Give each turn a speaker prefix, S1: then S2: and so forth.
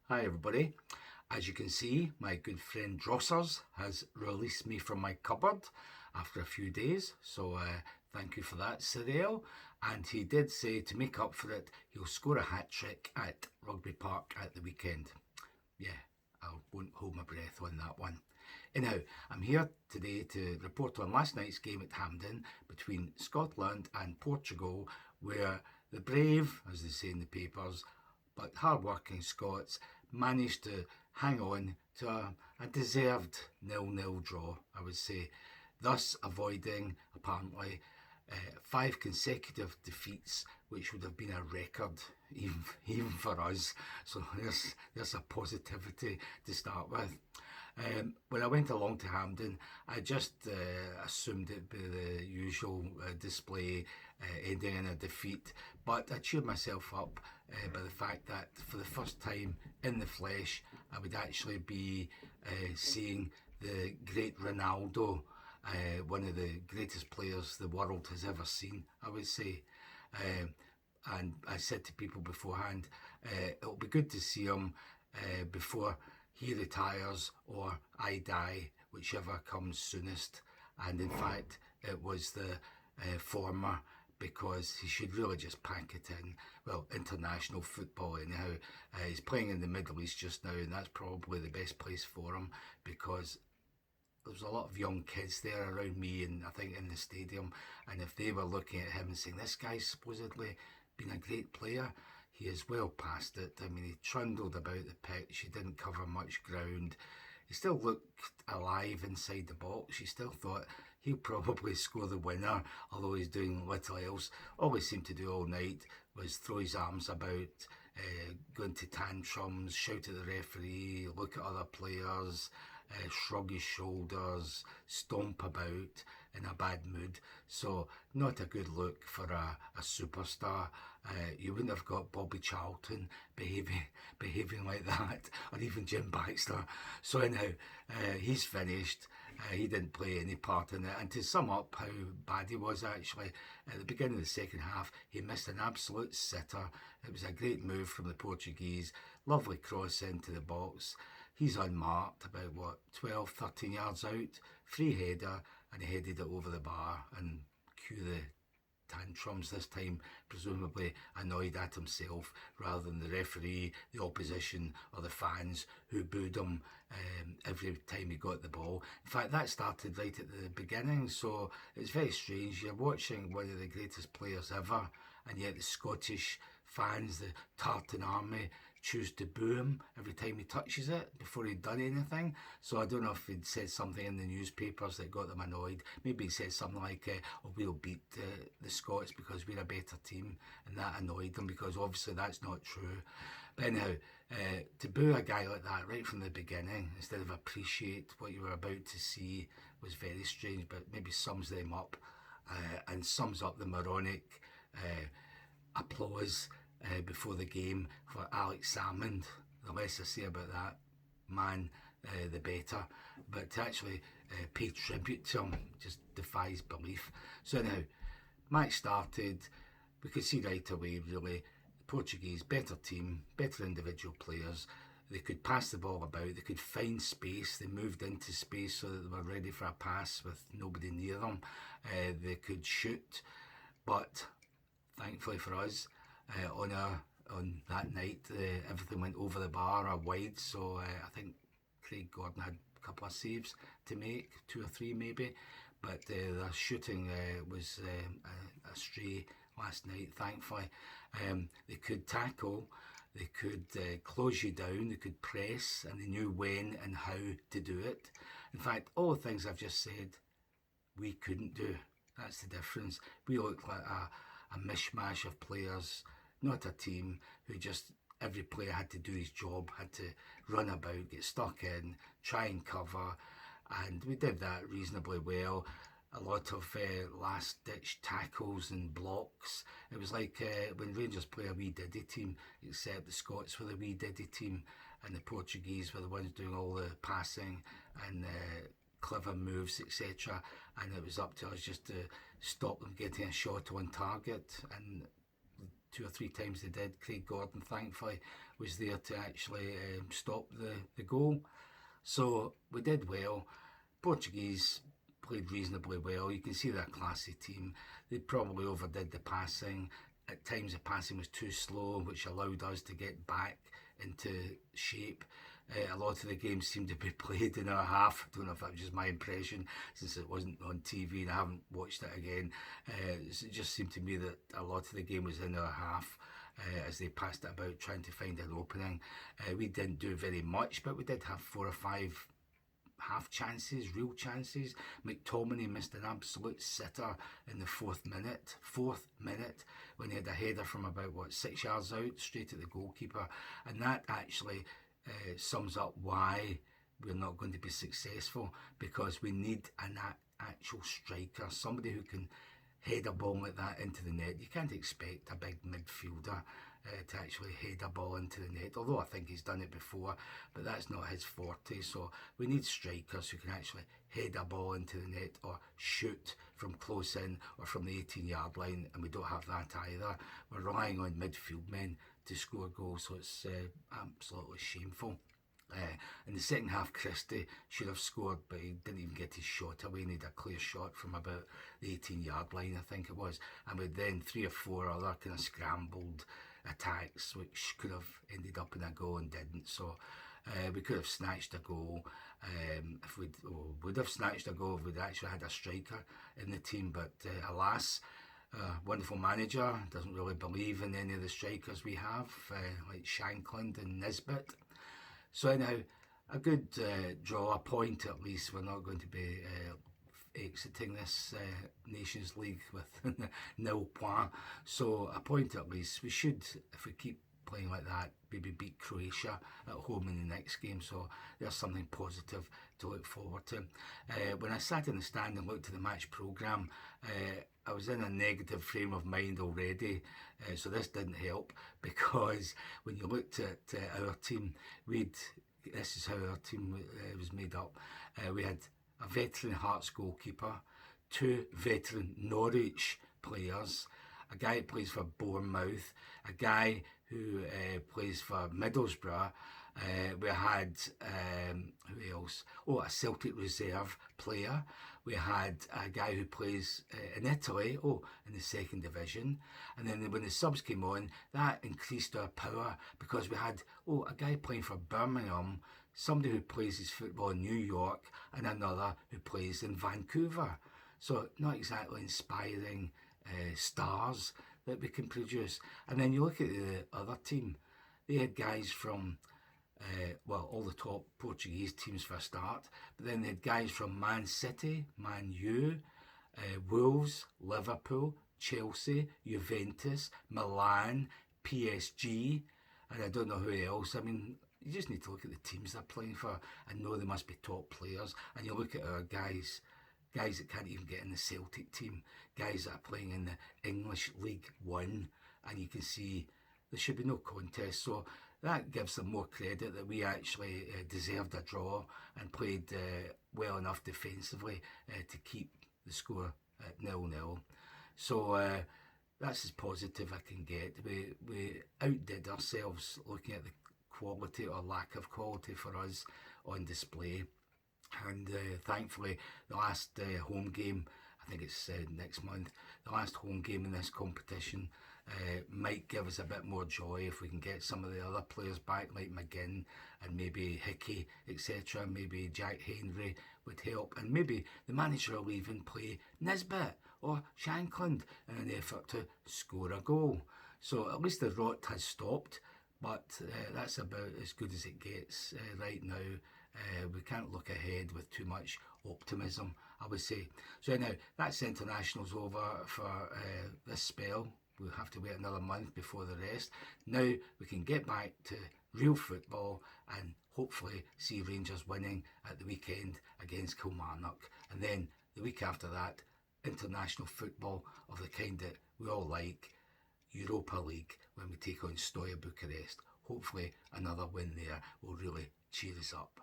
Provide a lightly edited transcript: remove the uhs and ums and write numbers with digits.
S1: Hi everybody. As you can see, my good friend Drossers has released me from my cupboard after a few days, so thank you for that, Cyril. And he did say to make up for it, he'll score a hat-trick at Rugby Park at the weekend. Yeah, I won't hold my breath on that one. Anyhow, I'm here today to report on last night's game at Hampden between Scotland and Portugal, where the brave, as they say in the papers, but hard-working Scots managed to hang on to a deserved 0-0 draw, I would say, thus avoiding, apparently, 5 consecutive defeats, which would have been a record even for us. So there's a positivity to start with. When I went along to Hampden, I just assumed it'd be the usual display ending in a defeat, but I cheered myself up by the fact that for the first time in the flesh, I would actually be seeing the great Ronaldo, one of the greatest players the world has ever seen, I would say. And I said to people beforehand, it'll be good to see him before he retires or I die, whichever comes soonest. And in fact, it was the former, because he should really just pack it in. Well, international football anyhow. He's playing in the Middle East just now, and that's probably the best place for him, because there's a lot of young kids there around me, and I think in the stadium, and if they were looking at him and saying, this guy's supposedly been a great player, he is well past it. I mean, he trundled about the pitch, he didn't cover much ground, he still looked alive inside the box. You still thought he'll probably score the winner, although he's doing little else. All he seemed to do all night was throw his arms about, go into tantrums, shout at the referee, look at other players, shrug his shoulders, stomp about in a bad mood. So not a good look for a superstar. You wouldn't have got Bobby Charlton behaving like that, or even Jim Baxter. So anyhow, he's finished. He didn't play any part in it. And to sum up how bad he was, actually, at the beginning of the second half, he missed an absolute sitter. It was a great move from the Portuguese. Lovely cross into the box. He's unmarked, about 12, 13 yards out. Free header, and he headed it over the bar. And cue the tantrums this time, presumably annoyed at himself rather than the referee, the opposition, or the fans who booed him every time he got the ball. In fact, that started right at the beginning, so it's very strange. You're watching one of the greatest players ever, and yet the Scottish fans, the Tartan Army, choose to boo him every time he touches it before he'd done anything. So I don't know if he'd said something in the newspapers that got them annoyed. Maybe he said something like, oh, we'll beat the Scots because we're a better team, and that annoyed them, because obviously that's not true. But anyhow, to boo a guy like that right from the beginning instead of appreciate what you were about to see was very strange, but maybe sums them up and sums up the moronic applause before the game for Alex Salmond. The less I say about that man, the better. But to actually pay tribute to him just defies belief. So anyhow, match started. We could see right away, really, the Portuguese, better team, better individual players. They could pass the ball about, they could find space, they moved into space so that they were ready for a pass with nobody near them. They could shoot, but thankfully for us, on that night, everything went over the bar or wide. So I think Craig Gordon had a couple of saves to make, 2 or 3 maybe, but the shooting was astray last night. Thankfully, they could tackle, they could close you down, they could press, and they knew when and how to do it. In fact, all the things I've just said, we couldn't do. That's the difference. We looked like a mishmash of players, not a team who just, every player had to do his job, had to run about, get stuck in, try and cover, and we did that reasonably well. A lot of last-ditch tackles and blocks. It was like when Rangers play a wee diddy team, except the Scots were the wee diddy team and the Portuguese were the ones doing all the passing and clever moves, etc. And it was up to us just to stop them getting a shot on target, and 2 or 3 times they did. Craig Gordon, thankfully, was there to actually stop the goal. So we did well. Portuguese played reasonably well. You can see they're a classy team. They probably overdid the passing. At times the passing was too slow, which allowed us to get back into shape. A lot of the games seemed to be played in our half. I don't know if that was just my impression, since it wasn't on TV and I haven't watched it again. It just seemed to me that a lot of the game was in our half. As they passed it about trying to find an opening. We didn't do very much, but we did have 4 or 5 half chances, real chances. McTominay missed an absolute sitter in the 4th minute, when he had a header from about 6 yards out, straight at the goalkeeper. And that actually sums up why we're not going to be successful, because we need an actual striker, somebody who can head a ball like that into the net. You can't expect a big midfielder to actually head a ball into the net, although I think he's done it before, but that's not his forte. So we need strikers who can actually head a ball into the net or shoot from close in or from the 18-yard line, and we don't have that either. We're relying on midfield men to score goals, so it's absolutely shameful. In the second half, Christie should have scored, but he didn't even get his shot away. He needed a clear shot from about the 18-yard line, I think it was. And with then 3 or 4 other kind of scrambled attacks, which could have ended up in a goal and didn't. So we could have snatched a goal. If we would have snatched a goal if we'd actually had a striker in the team. But alas, wonderful manager doesn't really believe in any of the strikers we have, like Shankland and Nisbet. So anyhow, a good draw, a point at least. We're not going to be exiting this Nations League with nil point. So a point at least. We should, if we keep playing like that, maybe beat Croatia at home in the next game. So there's something positive to look forward to. When I sat in the stand and looked at the match programme, I was in a negative frame of mind already, so this didn't help, because when you looked at our team, this is how our team was made up. We had a veteran Hearts goalkeeper, 2 veteran Norwich players, a guy who plays for Bournemouth, a guy who plays for Middlesbrough. We had, who else? Oh, a Celtic reserve player. We had a guy who plays in Italy, in the 2nd division. And then when the subs came on, that increased our power, because we had, a guy playing for Birmingham, somebody who plays his football in New York, and another who plays in Vancouver. So not exactly inspiring stars that we can produce. And then you look at the other team, they had guys from all the top Portuguese teams for a start, but then they had guys from Man City, Man U, Wolves, Liverpool, Chelsea, Juventus, Milan, PSG, and I don't know who else. I mean, you just need to look at the teams they're playing for and know they must be top players. And you look at our guys that can't even get in the Celtic team, guys that are playing in the English League One, and you can see there should be no contest. So that gives them more credit that we actually deserved a draw and played well enough defensively to keep the score at 0-0. So that's as positive I can get. We outdid ourselves looking at the quality or lack of quality for us on display. And thankfully, the last home game, I think it's next month, the last home game in this competition might give us a bit more joy if we can get some of the other players back, like McGinn and maybe Hickey, etc. Maybe Jack Henry would help, and maybe the manager will even play Nisbet or Shankland in an effort to score a goal. So at least the rot has stopped, but that's about as good as it gets right now. We can't look ahead with too much optimism, I would say. So now that's internationals over for this spell. We'll have to wait another month before the rest. Now we can get back to real football and hopefully see Rangers winning at the weekend against Kilmarnock. And then the week after that, international football of the kind that we all like, Europa League, when we take on Steaua Bucharest. Hopefully another win there will really cheer us up.